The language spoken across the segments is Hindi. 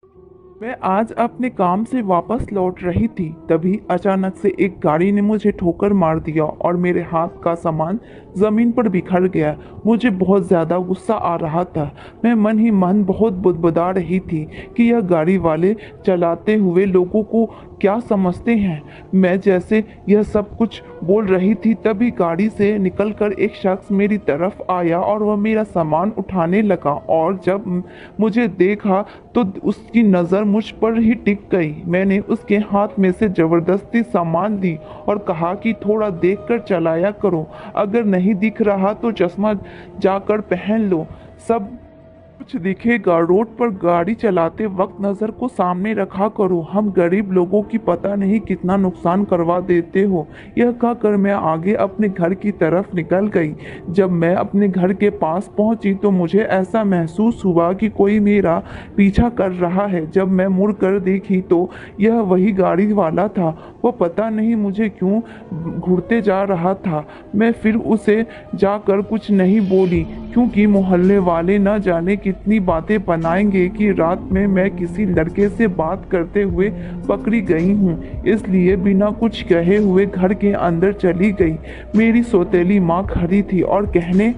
मैं आज अपने काम से वापस लौट रही थी, तभी अचानक से एक गाड़ी ने मुझे ठोकर मार दिया और मेरे हाथ का सामान ज़मीन पर बिखर गया। मुझे बहुत ज़्यादा गुस्सा आ रहा था। मैं मन ही मन बहुत बुदबुदा रही थी कि यह गाड़ी वाले चलाते हुए लोगों को क्या समझते हैं। मैं जैसे यह सब कुछ बोल रही थी, तभी गाड़ी से निकलकर एक शख्स मेरी तरफ आया और वह मेरा सामान उठाने लगा और जब मुझे देखा तो उसकी नज़र मुझ पर ही टिक गई। मैंने उसके हाथ में से ज़बरदस्ती सामान ली और कहा कि थोड़ा देखकर चलाया करो, अगर नहीं दिख रहा तो चश्मा जाकर पहन लो, सब कुछ दिखेगा। रोड पर गाड़ी चलाते वक्त नज़र को सामने रखा करो, हम गरीब लोगों की पता नहीं कितना नुकसान करवा देते हो। यह कहकर मैं आगे अपने घर की तरफ निकल गई। जब मैं अपने घर के पास पहुंची तो मुझे ऐसा महसूस हुआ कि कोई मेरा पीछा कर रहा है। जब मैं मुड़ कर देखी तो यह वही गाड़ी वाला था। वह पता नहीं मुझे क्यों घूरते जा रहा था। मैं फिर उसे जाकर कुछ नहीं बोली, क्योंकि मोहल्ले वाले न जाने कितनी बातें बनाएंगे कि रात में मैं किसी लड़के से बात करते हुए पकड़ी गई हूँ। इसलिए बिना कुछ कहे हुए घर के अंदर चली गई। मेरी सौतेली माँ खड़ी थी और कहने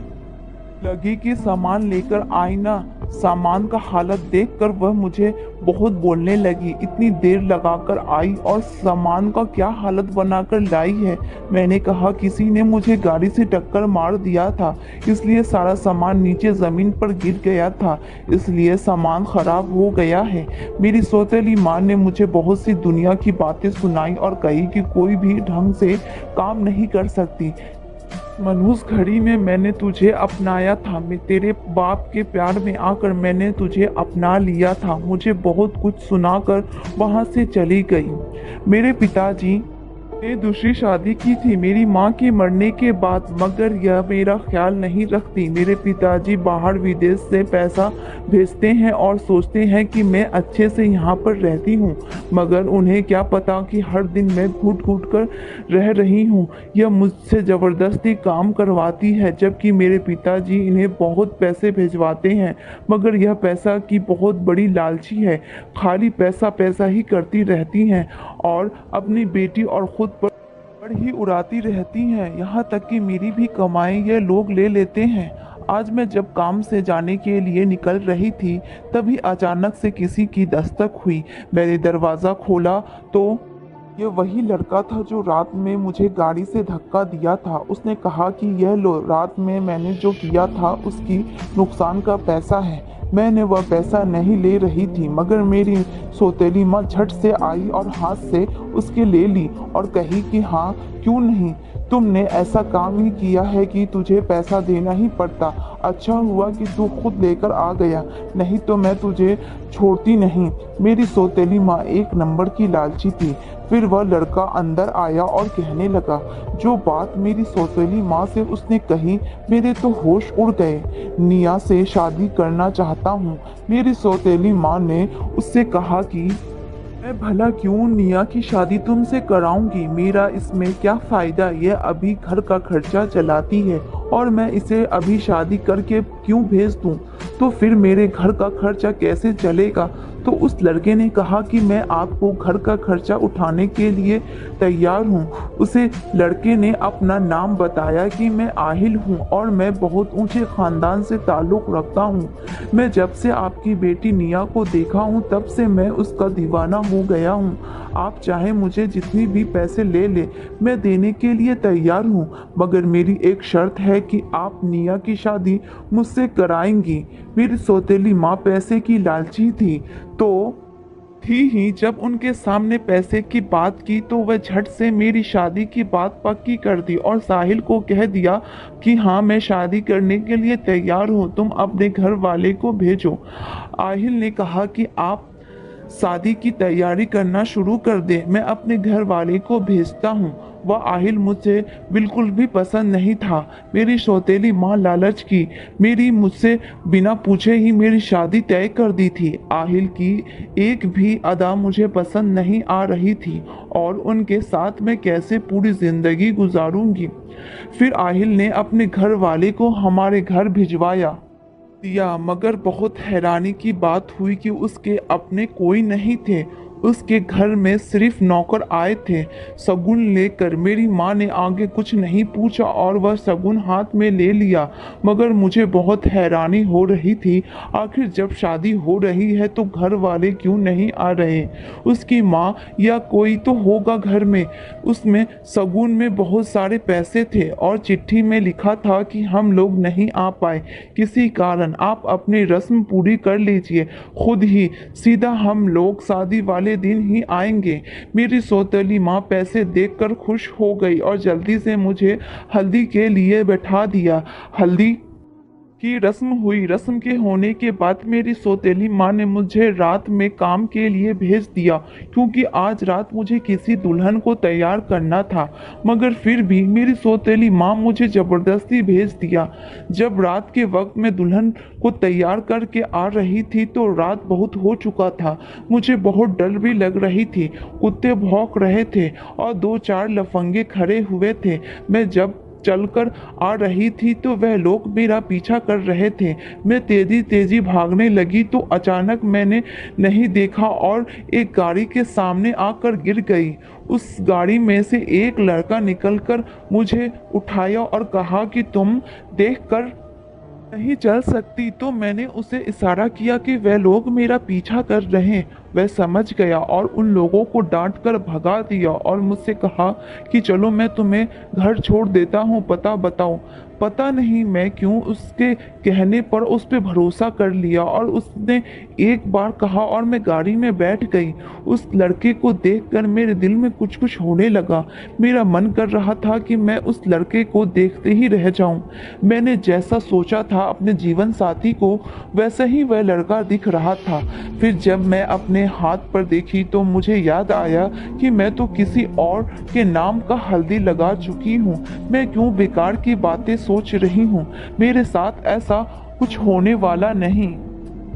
लगी कि सामान लेकर आई ना। सामान का हालत देखकर वह मुझे बहुत बोलने लगी, इतनी देर लगाकर आई और सामान का क्या हालत बनाकर लाई है। मैंने कहा किसी ने मुझे गाड़ी से टक्कर मार दिया था, इसलिए सारा सामान नीचे ज़मीन पर गिर गया था, इसलिए सामान खराब हो गया है। मेरी सौतेली माँ ने मुझे बहुत सी दुनिया की बातें सुनाई और कही कि कोई भी ढंग से काम नहीं कर सकती। मनहूस घड़ी में मैंने तुझे अपनाया था, मैं तेरे बाप के प्यार में आकर मैंने तुझे अपना लिया था। मुझे बहुत कुछ सुनाकर वहां से चली गई। मेरे पिताजी ने दूसरी शादी की थी मेरी माँ के मरने के बाद, मगर यह मेरा ख्याल नहीं रखती। मेरे पिताजी बाहर विदेश से पैसा भेजते हैं और सोचते हैं कि मैं अच्छे से यहाँ पर रहती हूँ, मगर उन्हें क्या पता कि हर दिन मैं घुट घुट कर रह रही हूँ। यह मुझसे ज़बरदस्ती काम करवाती है, जबकि मेरे पिताजी इन्हें बहुत पैसे भेजवाते हैं, मगर यह पैसा की बहुत बड़ी लालची है, खाली पैसा पैसा ही करती रहती हैं और अपनी बेटी और खुद पर ही उड़ाती रहती हैं। यहाँ तक कि मेरी भी कमाई ये लोग ले लेते हैं। आज मैं जब काम से जाने के लिए निकल रही थी, तभी अचानक से किसी की दस्तक हुई। मैंने दरवाज़ा खोला तो ये वही लड़का था जो रात में मुझे गाड़ी से धक्का दिया था। उसने कहा कि यह लो, रात में मैंने जो किया था उसकी नुकसान का पैसा है। मैंने वह पैसा नहीं ले रही थी, मगर मेरी सौतेली माँ झट से आई और हाथ से उसके ले ली और कही कि हाँ क्यों नहीं, तुमने ऐसा काम ही किया है कि तुझे पैसा देना ही पड़ता। अच्छा हुआ कि तू खुद लेकर आ गया, नहीं तो मैं तुझे छोड़ती नहीं। मेरी सौतेली माँ एक नंबर की लालची थी। फिर वह लड़का अंदर आया और कहने लगा जो बात मेरी सौतेली माँ से उसने कही, मेरे तो होश उड़ गए। निया से शादी करना चाहता हूँ। मेरी सौतेली माँ ने उससे कहा कि मैं भला क्यों निया की शादी तुमसे कराऊंगी, मेरा इसमें क्या फ़ायदा, यह अभी घर का खर्चा चलाती है और मैं इसे अभी शादी करके क्यों भेज दूं, तो फिर मेरे घर का खर्चा कैसे चलेगा। तो उस लड़के ने कहा कि मैं आपको घर का खर्चा उठाने के लिए तैयार हूँ। उसे लड़के ने अपना नाम बताया कि मैं आहिल हूँ और मैं बहुत ऊंचे ख़ानदान से ताल्लुक़ रखता हूँ। मैं जब से आपकी बेटी निया को देखा हूँ तब से मैं उसका दीवाना हो गया हूँ। आप चाहे मुझे जितनी भी पैसे ले ले, मैं देने के लिए तैयार हूँ, मगर मेरी एक शर्त है कि आप निया की शादी मुझसे कराएंगी। मेरी सौतेली माँ पैसे की लालची थी तो थी ही, जब उनके सामने पैसे की बात की तो वह झट से मेरी शादी की बात पक्की कर दी और साहिल को कह दिया कि हाँ मैं शादी करने के लिए तैयार हूँ, तुम अपने घर वाले को भेजो। आहिल ने कहा कि आप शादी की तैयारी करना शुरू कर दे, मैं अपने घर वाले को भेजता हूँ। वह आहिल मुझे बिल्कुल भी पसंद नहीं था। मेरी सौतेली माँ लालच की मेरी मुझसे बिना पूछे ही मेरी शादी तय कर दी थी। आहिल की एक भी अदा मुझे पसंद नहीं आ रही थी और उनके साथ मैं कैसे पूरी जिंदगी गुजारूंगी। फिर आहिल ने अपने घर वाले को हमारे घर भिजवाया। दिया, मगर बहुत हैरानी की बात हुई कि उसके अपने कोई नहीं थे। उसके घर में सिर्फ नौकर आए थे शगुन लेकर। मेरी माँ ने आगे कुछ नहीं पूछा और वह शगुन हाथ में ले लिया। मगर मुझे बहुत हैरानी हो रही थी, आखिर जब शादी हो रही है तो घर वाले क्यों नहीं आ रहे। उसकी माँ या कोई तो होगा घर में। उसमें शगुन में बहुत सारे पैसे थे और चिट्ठी में लिखा था कि हम लोग नहीं आ पाए किसी कारण, आप अपनी रस्म पूरी कर लीजिए खुद ही, सीधा हम लोग शादी वाले दिन ही आएंगे। मेरी सौतेली माँ पैसे देखकर खुश हो गई और जल्दी से मुझे हल्दी के लिए बैठा दिया। हल्दी की रस्म हुई। रस्म के होने के बाद मेरी सौतेली माँ ने मुझे रात में काम के लिए भेज दिया, क्योंकि आज रात मुझे किसी दुल्हन को तैयार करना था। मगर फिर भी मेरी सौतेली माँ मुझे ज़बरदस्ती भेज दिया। जब रात के वक्त मैं दुल्हन को तैयार करके आ रही थी तो रात बहुत हो चुका था। मुझे बहुत डर भी लग रही थी। कुत्ते भौंक रहे थे और दो चार लफंगे खड़े हुए थे। मैं जब चलकर आ रही थी तो वह लोग मेरा पीछा कर रहे थे। मैं तेजी तेजी भागने लगी तो अचानक मैंने नहीं देखा और एक गाड़ी के सामने आकर गिर गई। उस गाड़ी में से एक लड़का निकलकर मुझे उठाया और कहा कि तुम देखकर नहीं चल सकती। तो मैंने उसे इशारा किया कि वह लोग मेरा पीछा कर रहे हैं। वह समझ गया और उन लोगों को डांट कर भगा दिया और मुझसे कहा कि चलो मैं तुम्हें घर छोड़ देता हूँ, पता बताओ। पता नहीं मैं क्यों उसके कहने पर उस पर भरोसा कर लिया और उसने एक बार कहा और मैं गाड़ी में बैठ गई। उस लड़के को देखकर मेरे दिल में कुछ कुछ होने लगा। मेरा मन कर रहा था कि मैं उस लड़के को देखते ही रह जाऊं। मैंने जैसा सोचा था अपने जीवन साथी को, वैसा ही वह लड़का दिख रहा था। फिर जब मैं अपने हाथ पर देखी तो मुझे याद आया कि मैं तो किसी और के नाम का हल्दी लगा चुकी हूँ। मैं क्यों बेकार की बातें सोच रही हूँ। मेरे साथ ऐसा कुछ होने वाला नहीं।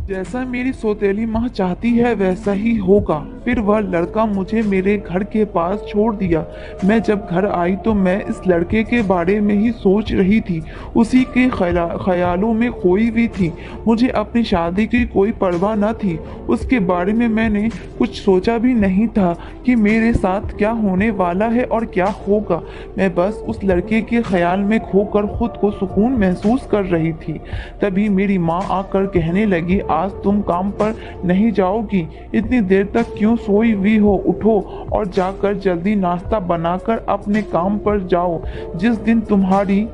जैसा मेरी सौतेली माँ चाहती है वैसा ही होगा। फिर वह लड़का मुझे मेरे घर के पास छोड़ दिया। मैं जब घर आई तो मैं इस लड़के के बारे में ही सोच रही थी, उसी के ख्यालों में खोई हुई थी। मुझे अपनी शादी की कोई परवाह न थी। उसके बारे में मैंने कुछ सोचा भी नहीं था कि मेरे साथ क्या होने वाला है और क्या होगा। मैं बस उस लड़के के ख्याल में खोकर खुद को सुकून महसूस कर रही थी। तभी मेरी माँ आकर कहने लगी, आज तुम काम पर नहीं जाओगी, इतनी देर तक क्यों सोई हुई हो, उठो और जाकर जल्दी नाश्ता बनाकर अपने काम पर जाओ। जिस दिन तुम्हारी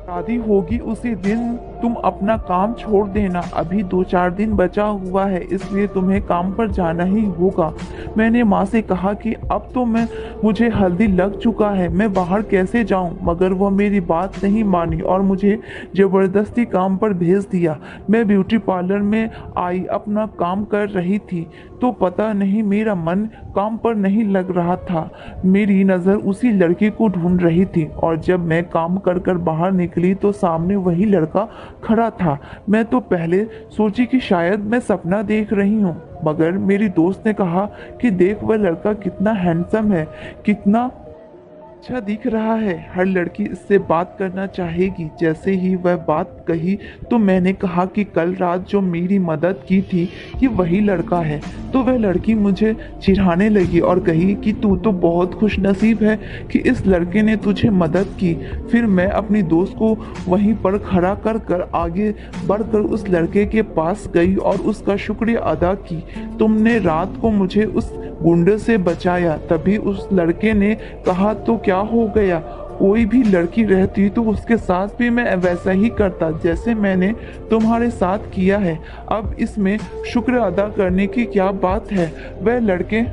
शादी होगी उसी दिन तुम अपना काम छोड़ देना। अभी 2-4 दिन बचा हुआ है, इसलिए तुम्हें काम पर जाना ही होगा। मैंने माँ से कहा कि अब तो मुझे हल्दी लग चुका है, मैं बाहर कैसे जाऊँ। मगर वह मेरी बात नहीं मानी और मुझे ज़बरदस्ती काम पर भेज दिया। मैं ब्यूटी पार्लर में आई, अपना काम कर रही थी तो पता नहीं मेरा मन काम पर नहीं लग रहा था। मेरी नज़र उसी लड़के को ढूंढ रही थी और जब मैं काम कर कर बाहर निकली तो सामने वही लड़का खड़ा था। मैं तो पहले सोची कि शायद मैं सपना देख रही हूँ, मगर मेरी दोस्त ने कहा कि देख वह लड़का कितना हैंडसम है, कितना अच्छा दिख रहा है, हर लड़की इससे बात करना चाहेगी। जैसे ही वह बात कही तो मैंने कहा कि कल रात जो मेरी मदद की थी ये वही लड़का है। तो वह लड़की मुझे चिढ़ाने लगी और कही कि तू तो बहुत खुशनसीब है कि इस लड़के ने तुझे मदद की। फिर मैं अपनी दोस्त को वहीं पर खड़ा कर कर आगे बढ़कर उस लड़के के पास गई और उसका शुक्रिया अदा की। तुमने रात को मुझे उस गुंडे से बचाया। तभी उस लड़के ने कहा, तो क्या हो गया, कोई भी लड़की रहती तो उसके साथ भी मैं वैसा ही करता जैसे मैंने तुम्हारे साथ किया है। अब इसमें शुक्र अदा करने की क्या बात है। वह लड़के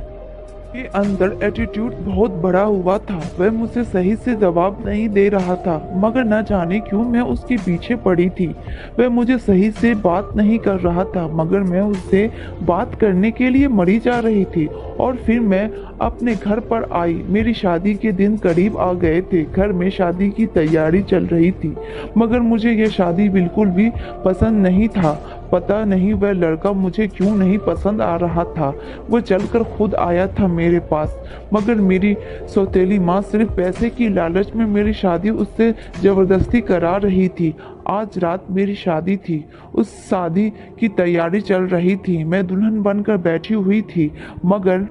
के अंदर एटीट्यूड बहुत बड़ा हुआ था। वह मुझसे सही से जवाब नहीं दे रहा था, मगर न जाने क्यों मैं उसके पीछे पड़ी थी। वह मुझे सही से बात नहीं कर रहा था, मगर मैं उससे बात करने के लिए मरी जा रही थी। और फिर मैं अपने घर पर आई। मेरी शादी के दिन करीब आ गए थे। घर में शादी की तैयारी चल रही थी, मगर मुझे यह शादी बिल्कुल भी पसंद नहीं था। पता नहीं वह लड़का मुझे क्यों नहीं पसंद आ रहा था। वो चलकर खुद आया था मेरे पास, मगर मेरी सौतेली माँ सिर्फ पैसे की लालच में मेरी शादी उससे ज़बरदस्ती करा रही थी। आज रात मेरी शादी थी। उस शादी की तैयारी चल रही थी। मैं दुल्हन बनकर बैठी हुई थी, मगर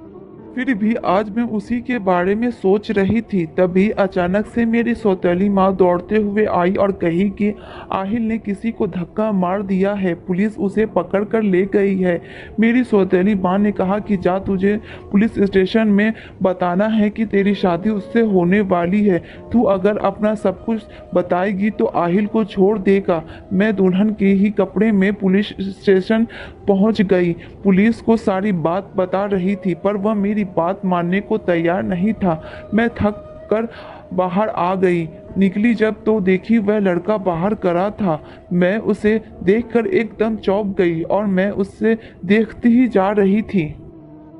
फिर भी आज मैं उसी के बारे में सोच रही थी। तभी अचानक से मेरी सौतेली माँ दौड़ते हुए आई और कही कि आहिल ने किसी को धक्का मार दिया है, पुलिस उसे पकड़ कर ले गई है। मेरी सौतेली माँ ने कहा कि जा, तुझे पुलिस स्टेशन में बताना है कि तेरी शादी उससे होने वाली है। तू अगर अपना सब कुछ बताएगी तो आहिल को छोड़ देगा। मैं दुल्हन के ही कपड़े में पुलिस स्टेशन पहुंच गई। पुलिस को सारी बात बता रही थी, पर वह मेरी बात मानने को तैयार नहीं था। मैं थक कर बाहर आ गई। निकली जब तो देखी वह लड़का बाहर खड़ा था। मैं उसे देखकर एकदम चौंक गई और मैं उससे देखती ही जा रही थी।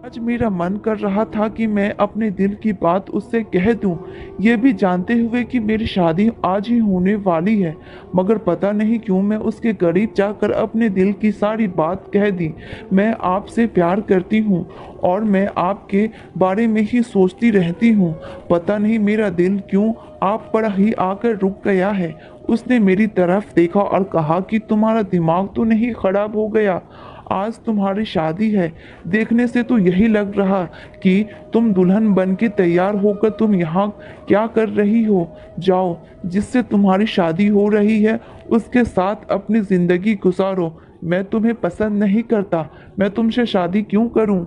आज मेरा मन कर रहा था कि मैं अपने दिल की बात उससे कह दूं, ये भी जानते हुए कि मेरी शादी आज ही होने वाली है। मगर पता नहीं क्यों मैं उसके करीब जाकर अपने दिल की सारी बात कह दी। मैं आपसे प्यार करती हूँ और मैं आपके बारे में ही सोचती रहती हूँ। पता नहीं मेरा दिल क्यों आप पर ही आकर रुक गया है। उसने मेरी तरफ देखा और कहा कि तुम्हारा दिमाग तो नहीं खराब हो गया, आज तुम्हारी शादी है। देखने से तो यही लग रहा कि तुम दुल्हन बन के तैयार होकर तुम यहाँ क्या कर रही हो। जाओ, जिससे तुम्हारी शादी हो रही है उसके साथ अपनी ज़िंदगी गुजारो। मैं तुम्हें पसंद नहीं करता, मैं तुमसे शादी क्यों करूं?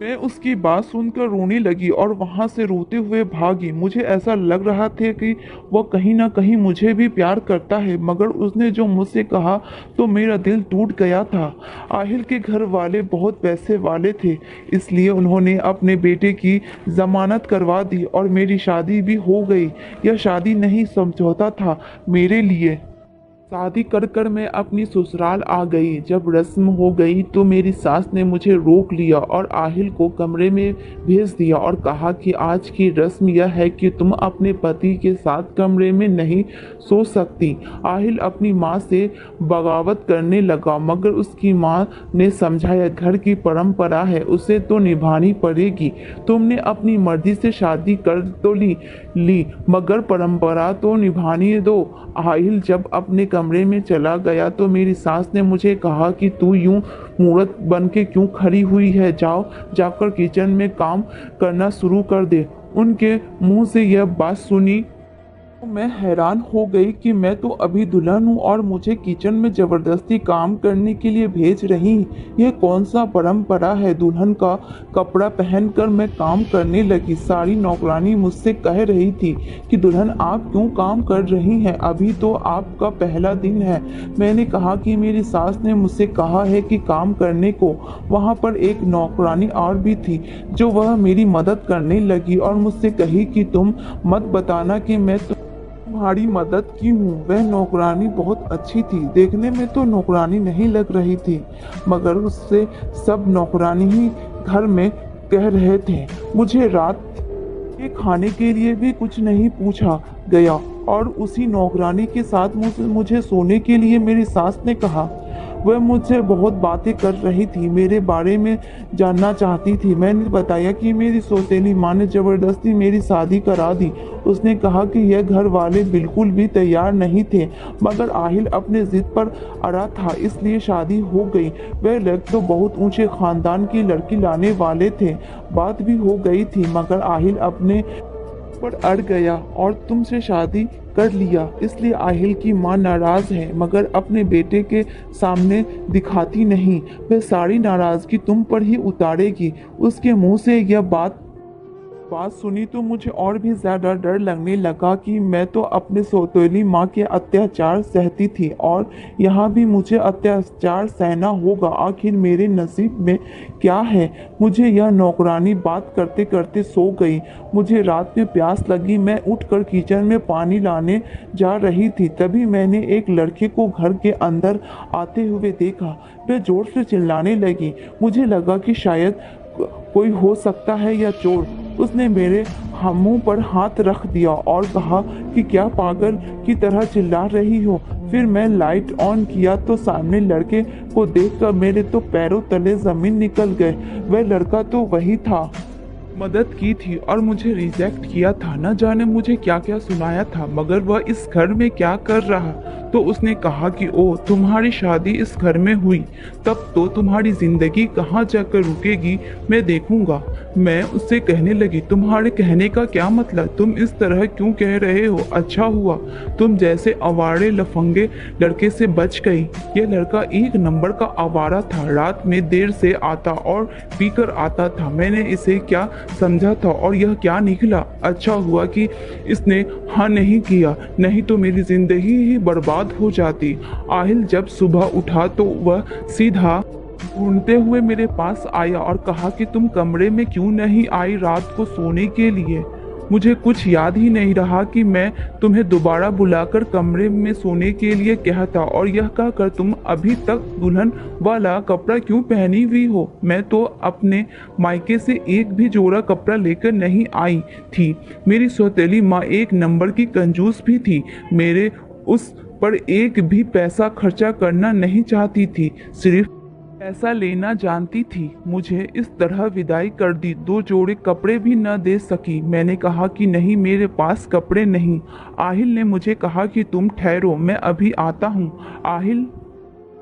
मैं उसकी बात सुनकर रोने लगी और वहां से रोते हुए भागी। मुझे ऐसा लग रहा था कि वह कहीं ना कहीं मुझे भी प्यार करता है, मगर उसने जो मुझसे कहा तो मेरा दिल टूट गया था। आहिल के घर वाले बहुत पैसे वाले थे, इसलिए उन्होंने अपने बेटे की जमानत करवा दी और मेरी शादी भी हो गई। यह शादी नहीं, समझौता था मेरे लिए। शादी कर कर मैं अपनी ससुराल आ गई। जब रस्म हो गई तो मेरी सास ने मुझे रोक लिया और आहिल को कमरे में भेज दिया और कहा कि आज की रस्म यह है कि तुम अपने पति के साथ कमरे में नहीं सो सकती। आहिल अपनी माँ से बगावत करने लगा, मगर उसकी माँ ने समझाया घर की परंपरा है, उसे तो निभानी पड़ेगी। तुमने अपनी मर्जी से शादी कर तो ली, मगर परंपरा तो निभानी दो। आहिल जब अपने कमरे में चला गया तो मेरी सास ने मुझे कहा कि तू यूं मूर्त बन के क्यों खड़ी हुई है, जाओ जाकर किचन में काम करना शुरू कर दे। उनके मुंह से यह बात सुनी तो मैं हैरान हो गई कि मैं तो अभी दुल्हन हूँ और मुझे किचन में जबरदस्ती काम करने के लिए भेज रही। यह कौन सा परंपरा है? दुल्हन का कपड़ा पहनकर मैं काम करने लगी। सारी नौकरानी मुझसे कह रही थी कि दुल्हन आप क्यों काम कर रही हैं, अभी तो आपका पहला दिन है। मैंने कहा कि मेरी सास ने मुझसे कहा है कि काम करने को। वहाँ पर एक नौकरानी और भी थी जो वह मेरी मदद करने लगी और मुझसे कही कि तुम मत बताना कि मैं तुम्हारी मदद की हूँ। वह नौकरानी बहुत अच्छी थी, देखने में तो नौकरानी नहीं लग रही थी, मगर उससे सब नौकरानी ही घर में कह रहे थे। मुझे रात के खाने के लिए भी कुछ नहीं पूछा गया और उसी नौकरानी के साथ मुझे सोने के लिए मेरी सास ने कहा। वह मुझसे बहुत बातें कर रही थी, मेरे बारे में जानना चाहती थी। मैंने बताया कि मेरी सौतेली माँ ने ज़बरदस्ती मेरी शादी करा दी। उसने कहा कि यह घर वाले बिल्कुल भी तैयार नहीं थे, मगर आहिल अपने जिद पर अड़ा था, इसलिए शादी हो गई। वह लोग तो बहुत ऊंचे खानदान की लड़की लाने वाले थे। बात भी हो गई थी, मगर आहिल अपने पर अड़ गया और तुमसे शादी कर लिया। इसलिए आहिल की माँ नाराज है, मगर अपने बेटे के सामने दिखाती नहीं। वह सारी नाराजगी तुम पर ही उतारेगी। उसके मुंह से यह बात सुनी तो मुझे और भी ज़्यादा डर लगने लगा कि मैं तो अपने सौतेली माँ के अत्याचार सहती थी और यहाँ भी मुझे अत्याचार सहना होगा। आखिर मेरे नसीब में क्या है? मुझे यह नौकरानी बात करते करते सो गई। मुझे रात में प्यास लगी, मैं उठकर किचन में पानी लाने जा रही थी। तभी मैंने एक लड़के को घर के अंदर आते हुए देखा। वह जोर से चिल्लाने लगी। मुझे लगा कि शायद कोई हो सकता है या चोर। उसने मेरे मुंह पर हाथ रख दिया और कहा कि क्या पागल की तरह चिल्ला रही हो। फिर मैं लाइट ऑन किया तो सामने लड़के को देखकर मेरे तो पैरों तले जमीन निकल गए। वह लड़का तो वही था, मदद की थी और मुझे रिजेक्ट किया था। न जाने मुझे क्या क्या सुनाया था, मगर वह इस घर में क्या कर रहा तो उसने कहा कि ओ तुम्हारी शादी इस घर में हुई, तब तो तुम्हारी जिंदगी कहाँ जाकर रुकेगी मैं देखूंगा। मैं उससे कहने लगी तुम्हारे कहने का क्या मतलब, तुम इस तरह क्यों कह रहे हो। अच्छा हुआ तुम जैसे आवारे लफंगे लड़के से बच गई। यह लड़का एक नंबर का आवारा था, रात में देर से आता और पीकर आता था। मैंने इसे क्या समझा था और यह क्या निकला। अच्छा हुआ कि इसने हाँ नहीं किया, नहीं तो मेरी जिंदगी ही बर्बाद हो जाती। आहिल जब सुबह उठा तो वह सीधा ढूंढते हुए मेरे पास आया और कहा कि तुम कमरे में क्यों नहीं आई रात को सोने के लिए। मुझे कुछ याद ही नहीं रहा कि मैं तुम्हें दोबारा बुलाकर कमरे में सोने के लिए कहता, और यह कहकर तुम अभी तक दुल्हन वाला कपड़ा क्यों पहनी हुई हो। मैं तो अपने मायके से एक भी जोड़ा कपड़ा लेकर नहीं आई थी। मेरी सौतेली माँ एक नंबर की कंजूस भी थी, मेरे उस पर एक भी पैसा खर्चा करना नहीं चाहती थी, सिर्फ पैसा लेना जानती थी। मुझे इस तरह विदाई कर दी, 2 जोड़े कपड़े भी न दे सकी। मैंने कहा कि नहीं मेरे पास कपड़े नहीं। आहिल ने मुझे कहा कि तुम ठहरो, मैं अभी आता हूँ। आहिल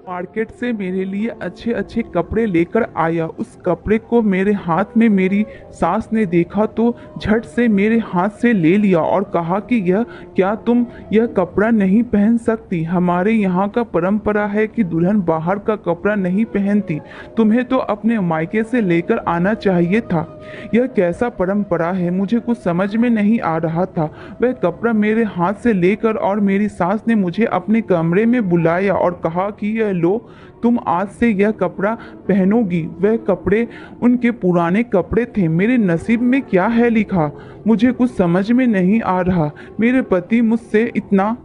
मार्केट से मेरे लिए अच्छे अच्छे कपड़े लेकर आया। उस कपड़े को मेरे हाथ में मेरी सास ने देखा तो झट से मेरे हाथ से ले लिया और कहा कि यह क्या, तुम यह कपड़ा नहीं पहन सकती। हमारे यहाँ का परंपरा है कि दुल्हन बाहर का कपड़ा नहीं पहनती, तुम्हें तो अपने मायके से लेकर आना चाहिए था। यह कैसा परंपरा है, मुझे कुछ समझ में नहीं आ रहा था। वह कपड़ा मेरे हाथ से लेकर और मेरी सास ने मुझे अपने कमरे में बुलाया और कहा कि यह लो, तुम आज से यह कपड़ा पहनोगी। वह कपड़े उनके पुराने कपड़े थे। मेरे नसीब में क्या है लिखा, मुझे कुछ समझ में नहीं आ रहा। मेरे पति मुझसे इतना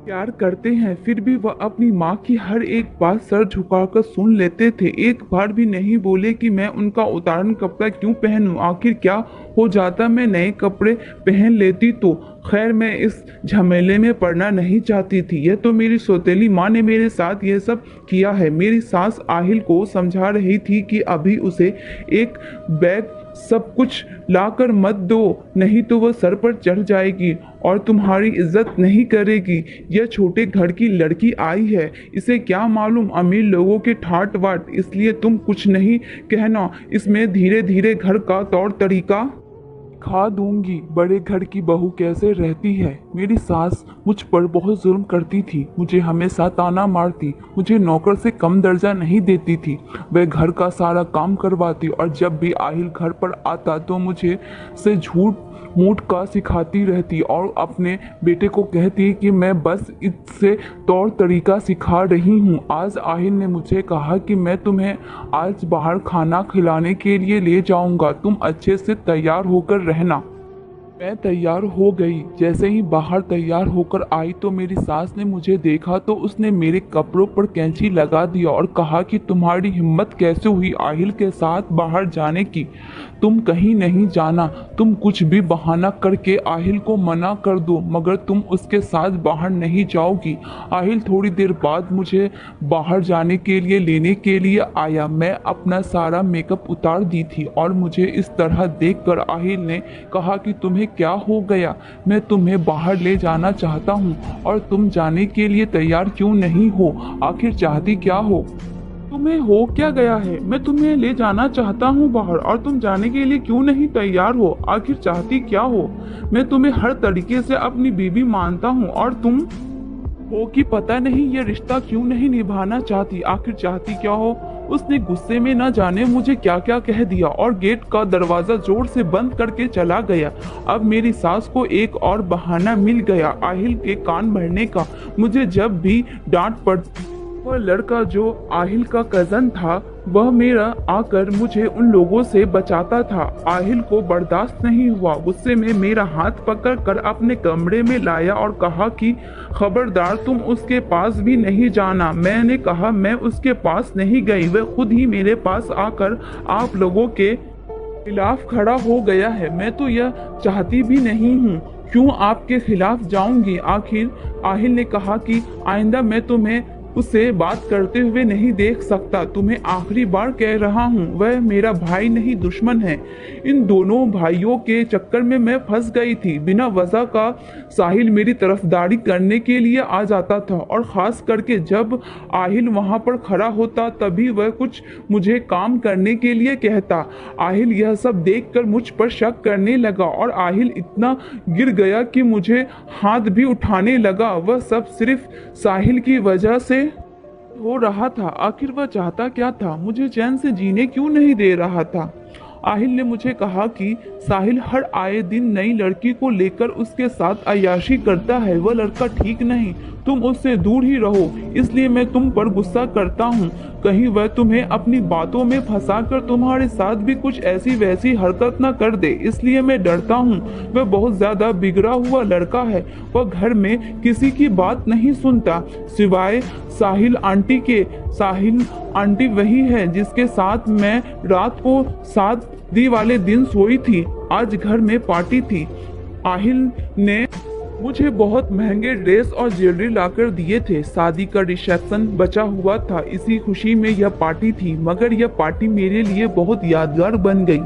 प्यार करते हैं, फिर भी वह अपनी माँ की हर एक बात सर झुकाकर सुन लेते थे। एक बार भी नहीं बोले कि मैं उनका उतारन कपड़ा क्यों पहनूं। आखिर क्या हो जाता मैं नए कपड़े पहन लेती तो। खैर मैं इस झमेले में पड़ना नहीं चाहती थी। यह तो मेरी सौतेली माँ ने मेरे साथ यह सब किया है। मेरी सास आहिल को समझा रही थी कि अभी उसे एक बैग सब कुछ लाकर मत दो, नहीं तो वह सर पर चढ़ जाएगी और तुम्हारी इज्जत नहीं करेगी। यह छोटे घर की लड़की आई है, इसे क्या मालूम अमीर लोगों के ठाट बाट, इसलिए तुम कुछ नहीं कहना। इसमें धीरे धीरे घर का तौर तरीका खा दूंगी। बड़े घर की बहू कैसे रहती है। मेरी सास मुझ पर बहुत जुल्म करती थी, मुझे हमेशा ताना मारती, मुझे नौकर से कम दर्जा नहीं देती थी। वह घर का सारा काम करवाती और जब भी आहिल घर पर आता तो मुझे से झूठ मूठ का सिखाती रहती और अपने बेटे को कहती कि मैं बस इससे तौर तरीका सिखा रही हूँ। आज आहिल ने मुझे कहा कि मैं तुम्हें आज बाहर खाना खिलाने के लिए ले जाऊंगा, तुम अच्छे से तैयार होकर रहना। मैं तैयार हो गई। जैसे ही बाहर तैयार होकर आई तो मेरी सास ने मुझे देखा तो उसने मेरे कपड़ों पर कैंची लगा दिया और कहा कि तुम्हारी हिम्मत कैसे हुई आहिल के साथ बाहर जाने की। तुम कहीं नहीं जाना, तुम कुछ भी बहाना करके आहिल को मना कर दो, मगर तुम उसके साथ बाहर नहीं जाओगी। आहिल थोड़ी देर बाद मुझे बाहर जाने के लिए लेने के लिए आया। मैं अपना सारा मेकअप उतार दी थी और मुझे इस तरह देखकर आहिल ने कहा कि तुम्हें क्या हो गया, मैं तुम्हें बाहर ले जाना चाहता हूँ और तुम जाने के लिए तैयार क्यों नहीं हो। आखिर चाहती क्या हो, तुम्हें हो क्या गया है। मैं तुम्हें ले जाना चाहता हूँ बाहर और तुम जाने के लिए क्यों नहीं तैयार हो। आखिर चाहती क्या हो। मैं तुम्हें हर तरीके से अपनी बीवी मानता हूँ और तुम हो कि पता नहीं ये रिश्ता क्यों नहीं निभाना चाहती। आखिर चाहती क्या हो। उसने गुस्से में न जाने मुझे क्या क्या कह दिया और गेट का दरवाजा जोर से बंद करके चला गया। अब मेरी सास को एक और बहाना मिल गया आहिल के कान भरने का। मुझे जब भी डांट पड़ती, वह लड़का जो आहिल का कजन था वह मेरा आकर मुझे उन लोगों से बचाता था। आहिल को बर्दाश्त नहीं हुआ, गुस्से में मेरा हाथ पकड़ कर अपने कमरे में लाया और कहा कि खबरदार तुम उसके पास भी नहीं जाना। मैंने कहा मैं उसके पास नहीं गई, वह खुद ही मेरे पास आकर आप लोगों के खिलाफ खड़ा हो गया है। मैं तो यह चाहती भी नहीं हूँ, क्यों आपके खिलाफ जाऊंगी। आखिर आहिल ने कहा कि आइंदा मैं तुम्हें उसे बात करते हुए नहीं देख सकता। तुम्हें आखिरी बार कह रहा हूँ, वह मेरा भाई नहीं दुश्मन है। इन दोनों भाइयों के चक्कर में मैं फंस गई थी। बिना वजह का साहिल मेरी तरफदारी करने के लिए आ जाता था, और ख़ास करके जब आहिल वहाँ पर खड़ा होता तभी वह कुछ मुझे काम करने के लिए कहता। आहिल यह सब देखकर मुझ पर शक करने लगा, और आहिल इतना गिर गया कि मुझे हाथ भी उठाने लगा। वह सब सिर्फ साहिल की वजह से हो रहा था। आखिर वह चाहता क्या था? मुझे चैन से जीने क्यों नहीं दे रहा था? आहिल ने मुझे कहा कि साहिल हर आए दिन नई लड़की को लेकर उसके साथ अय्याशी करता है। वह लड़का ठीक नहीं, तुम उससे दूर ही रहो। इसलिए मैं तुम पर गुस्सा करता हूँ, कहीं वह तुम्हें अपनी बातों में फंसाकर तुम्हारे साथ भी कुछ ऐसी वैसी हरकत न कर दे। इसलिए मैं डरता हूँ। वह बहुत ज्यादा बिगड़ा हुआ लड़का है। वह घर में किसी की बात नहीं सुनता सिवाय साहिल आंटी के। साहिल आंटी वही है जिसके साथ मैं रात को शादी वाले दिन सोई थी। आज घर में पार्टी थी। आहिल ने मुझे बहुत महंगे ड्रेस और ज्वेलरी लाकर दिए थे। शादी का रिसेप्शन बचा हुआ था, इसी खुशी में यह पार्टी थी। मगर यह पार्टी मेरे लिए बहुत यादगार बन गई।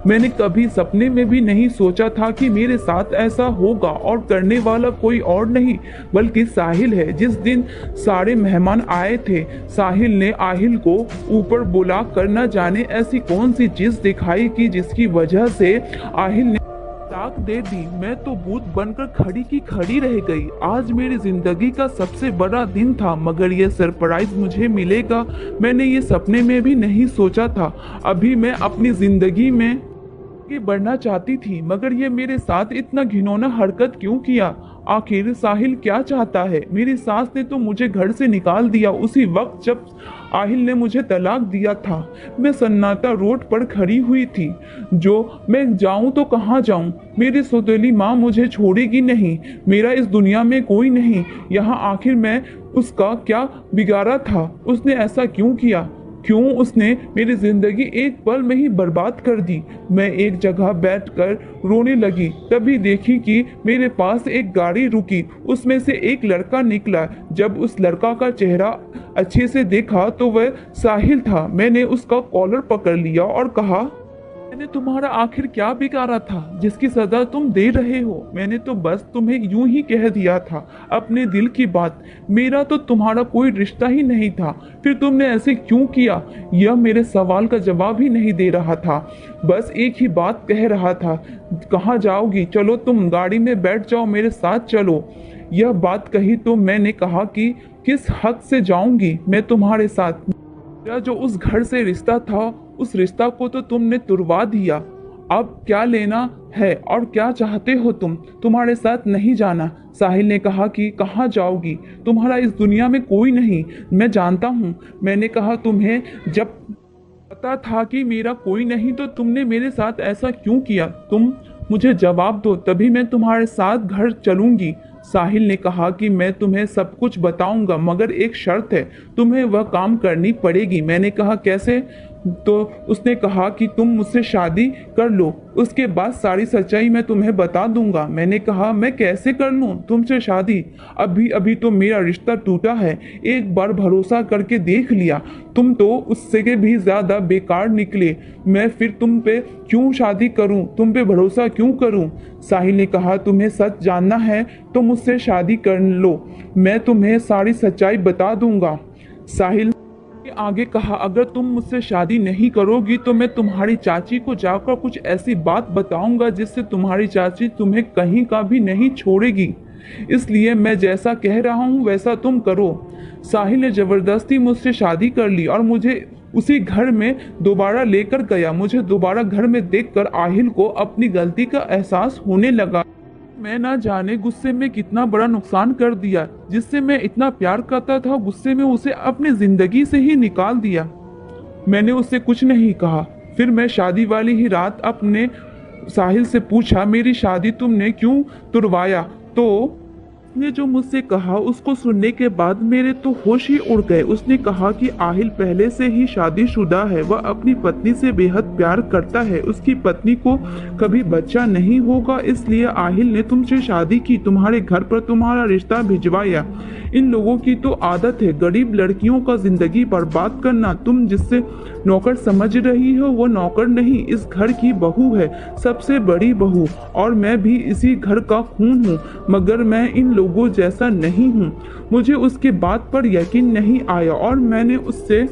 मैंने कभी सपने में भी नहीं सोचा था कि मेरे साथ ऐसा होगा, और करने वाला कोई और नहीं बल्कि साहिल है। जिस दिन सारे मेहमान आए थे, साहिल ने आहिल को ऊपर बुला कर न जाने ऐसी कौन सी चीज दिखाई कि जिसकी वजह से आहिल ने ताक दे दी। मैं तो भूत बनकर खड़ी की खड़ी रह गई। आज मेरी जिंदगी का सबसे बड़ा दिन था, मगर ये सरप्राइज मुझे मिलेगा, मैंने ये सपने में भी नहीं सोचा था। अभी मैं अपनी जिंदगी में आगे बढ़ना चाहती थी, मगर ये मेरे साथ इतना घिनौना हरकत क्यों किया? आखिर साहिल क्या चाहता है? मेरी सास ने तो मुझे घर से निकाल दिया उसी वक्त जब आहिल ने मुझे तलाक दिया था। मैं सन्नाटा रोड पर खड़ी हुई थी। जो मैं जाऊं तो कहाँ जाऊं? मेरी सौतेली माँ मुझे छोड़ेगी नहीं। मेरा इस दुनिया में कोई नहीं। यहाँ आखिर मैं उसका क्या बिगाड़ा था? उसने ऐसा क्यों किया? क्यों उसने मेरी जिंदगी एक पल में ही बर्बाद कर दी? मैं एक जगह बैठकर रोने लगी, तभी देखी कि मेरे पास एक गाड़ी रुकी। उसमें से एक लड़का निकला। जब उस लड़का का चेहरा अच्छे से देखा तो वह साहिल था। मैंने उसका कॉलर पकड़ लिया और कहा, मैंने तुम्हारा आखिर क्या बिगाड़ा था जिसकी सजा तुम दे रहे हो? मैंने तो बस तुम्हें यूं ही कह दिया था अपने दिल की बात। मेरा तो तुम्हारा कोई रिश्ता ही नहीं था, फिर तुमने ऐसे क्यों किया? यह मेरे सवाल का जवाब ही नहीं दे रहा था, बस एक ही बात कह रहा था, कहाँ जाओगी? चलो तुम गाड़ी में बैठ जाओ, मेरे साथ चलो। यह बात कही तो मैंने कहा कि किस हक से जाऊंगी मैं तुम्हारे साथ? मेरा जो उस घर से रिश्ता था, उस रिश्ता को तो तुमने तुड़वा दिया। अब क्या लेना है और क्या चाहते हो तुम? तुम्हारे साथ नहीं जाना। साहिल ने कहा कि कहाँ जाओगी? तुम्हारा इस दुनिया में कोई नहीं, मैं जानता हूँ। मैंने कहा, तुम्हें जब पता था कि मेरा कोई नहीं तो तुमने मेरे साथ ऐसा क्यों किया? तुम मुझे जवाब दो, तभी मैं तुम्हारे साथ घर चलूंगी। साहिल ने कहा कि मैं तुम्हें सब कुछ बताऊंगा, मगर एक शर्त है, तुम्हें वह काम करनी पड़ेगी। मैंने कहा, कैसे? तो उसने कहा कि तुम मुझसे शादी कर लो, उसके बाद सारी सच्चाई मैं तुम्हें बता दूंगा। मैंने कहा, मैं कैसे कर लूं तुमसे शादी? अभी अभी तो मेरा रिश्ता टूटा है, एक बार भरोसा करके देख लिया, तुम तो उससे भी ज्यादा बेकार निकले। मैं फिर तुम पे क्यों शादी करूं? तुम पे भरोसा क्यों करूं? साहिल ने कहा, तुम्हें सच जानना है तो मुझसे शादी कर लो, मैं तुम्हें सारी सच्चाई बता दूंगा। साहिल आगे कहा, अगर तुम मुझसे शादी नहीं करोगी तो मैं तुम्हारी चाची को जाकर कुछ ऐसी बात बताऊंगा जिससे तुम्हारी चाची तुम्हें कहीं का भी नहीं छोड़ेगी। इसलिए मैं जैसा कह रहा हूँ वैसा तुम करो। साहिल ने जबरदस्ती मुझसे शादी कर ली और मुझे उसी घर में दोबारा लेकर गया। मुझे दोबारा घर में देखकर आहिल को अपनी गलती का एहसास होने लगा। मैं ना जाने गुस्से में कितना बड़ा नुकसान कर दिया। जिससे मैं इतना प्यार करता था, गुस्से में उसे अपनी जिंदगी से ही निकाल दिया। मैंने उससे कुछ नहीं कहा। फिर मैं शादी वाली ही रात अपने साहिल से पूछा, मेरी शादी तुमने क्यों तुड़वाया? तो ने जो मुझसे कहा उसको सुनने के बाद मेरे तो होश ही उड़ गए। उसने कहा कि आहिल पहले से ही शादीशुदा है, वह अपनी पत्नी से बेहद प्यार करता है, उसकी पत्नी को कभी बच्चा नहीं होगा, इसलिए आहिल ने तुमसे शादी की, तुम्हारे घर पर तुम्हारा रिश्ता भिजवाया। इन लोगों की तो आदत है गरीब लड़कियों का जिंदगी बर्बाद करना। तुम जिससे नौकर समझ रही हो वो नौकर नहीं, इस घर की बहू है, सबसे बड़ी बहू, और मैं भी इसी घर का खून हूँ, मगर मैं इन लोगों जैसा नहीं हूँ। मुझे उसके बात पर यकीन नहीं आया और मैंने उससे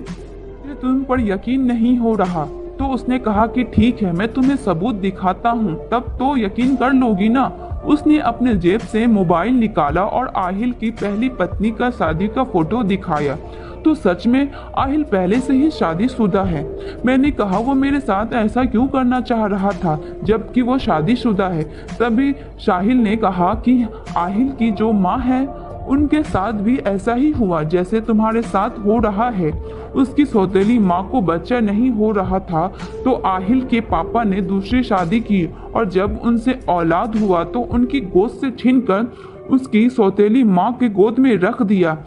तुम पर यकीन नहीं हो रहा, तो उसने कहा कि ठीक है, मैं तुम्हें सबूत दिखाता हूँ, तब तो यकीन कर लोगी ना। उसने अपने जेब से मोबाइल निकाला और आहिल की पहली पत्नी का शादी का फोटो दिखाया। तो सच में आहिल पहले से ही शादीशुदा है। मैंने कहा वो मेरे साथ ऐसा क्यों करना चाह रहा था जबकि वो शादीशुदा है। तभी साहिल ने कहा कि आहिल की जो माँ है उनके साथ भी ऐसा ही हुआ जैसे तुम्हारे साथ हो रहा है। उसकी सौतेली माँ को बच्चा नहीं हो रहा था तो आहिल के पापा ने दूसरी शादी की और जब उनसे औलाद हुआ तो उनकी गोद से छीनकर उसकी सौतेली माँ के गोद में रख दिया।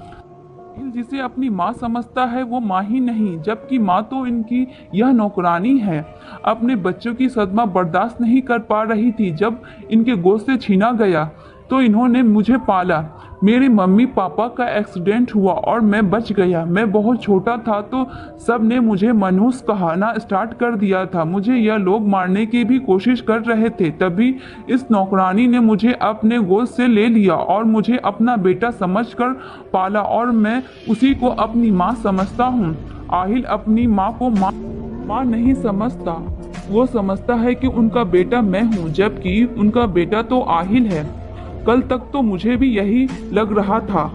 जिसे अपनी माँ समझता है वो माँ ही नहीं, जबकि माँ तो इनकी यह नौकरानी है। अपने बच्चों की सदमा बर्दाश्त नहीं कर पा रही थी जब इनके गोद से छीना गया, तो इन्होंने मुझे पाला। मेरे मम्मी पापा का एक्सीडेंट हुआ और मैं बच गया। मैं बहुत छोटा था तो सब ने मुझे मनहूस कहना स्टार्ट कर दिया था। मुझे यह लोग मारने की भी कोशिश कर रहे थे। तभी इस नौकरानी ने मुझे अपने गोद से ले लिया और मुझे अपना बेटा समझकर पाला और मैं उसी को अपनी माँ समझता हूँ। आहिल अपनी माँ को माँ नहीं समझता, वो समझता है कि उनका बेटा मैं हूँ, जबकि उनका बेटा तो आहिल है। कल तक तो मुझे भी यही लग रहा था,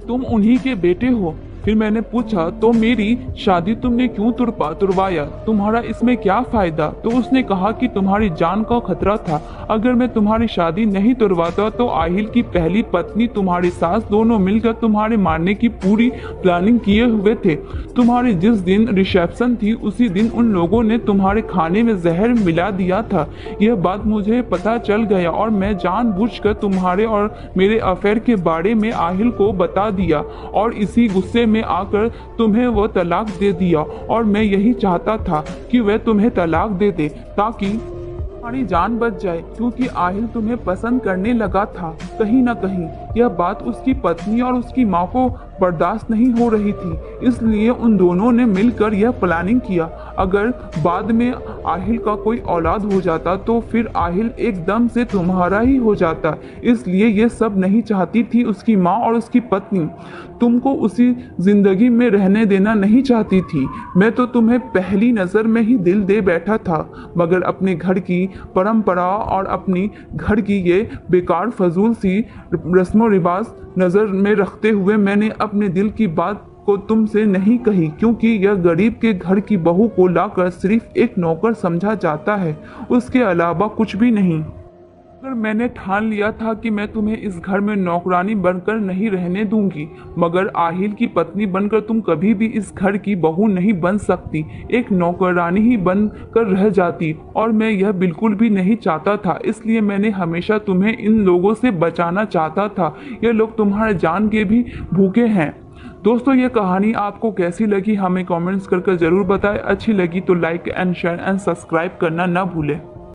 तुम उन्हीं के बेटे हो। फिर मैंने पूछा तो मेरी शादी तुमने क्यों तुड़वाया, तुम्हारा इसमें क्या फायदा? तो उसने कहा कि तुम्हारी जान का खतरा था, अगर मैं तुम्हारी शादी नहीं तुड़वाता तो आहिल की पहली पत्नी तुम्हारी सास दोनों मिलकर तुम्हारे मारने की पूरी प्लानिंग किए हुए थे। तुम्हारी जिस दिन रिसेप्शन थी उसी दिन उन लोगों ने तुम्हारे खाने में जहर मिला दिया था। यह बात मुझे पता चल गया और मैं जानबूझकर तुम्हारे और मेरे अफेयर के बारे में आहिल को बता दिया और इसी गुस्से में आकर तुम्हें वो तलाक दे दिया। और मैं यही चाहता था कि वह तुम्हें तलाक दे दे ताकि तुम्हारी जान बच जाए, क्योंकि आहिल तुम्हें पसंद करने लगा था। कहीं ना कहीं यह बात उसकी पत्नी और उसकी माँ को बर्दाश्त नहीं हो रही थी, इसलिए उन दोनों ने मिलकर यह प्लानिंग किया। अगर बाद में आहिल का कोई औलाद हो जाता तो फिर आहिल एकदम से तुम्हारा ही हो जाता, इसलिए ये सब नहीं चाहती थी उसकी माँ और उसकी पत्नी। तुमको उसी जिंदगी में रहने देना नहीं चाहती थी। मैं तो तुम्हें पहली नज़र में ही दिल दे बैठा था, मगर अपने घर की परंपरा और अपनी घर की ये बेकार फजूल सी रस्म रिवाज नज़र में रखते हुए मैंने अपने दिल की बात को तुमसे नहीं कही, क्योंकि यह गरीब के घर की बहू को लाकर सिर्फ एक नौकर समझा जाता है, उसके अलावा कुछ भी नहीं। अगर मैंने ठान लिया था कि मैं तुम्हें इस घर में नौकरानी बनकर नहीं रहने दूंगी, मगर आहिल की पत्नी बनकर तुम कभी भी इस घर की बहू नहीं बन सकती, एक नौकरानी ही बनकर रह जाती, और मैं यह बिल्कुल भी नहीं चाहता था। इसलिए मैंने हमेशा तुम्हें इन लोगों से बचाना चाहता था। ये लोग तुम्हारे जान के भी भूखे हैं। दोस्तों, ये कहानी आपको कैसी लगी हमें कमेंट्स करके ज़रूर बताएं। अच्छी लगी तो like and share and subscribe करना ना भूलें।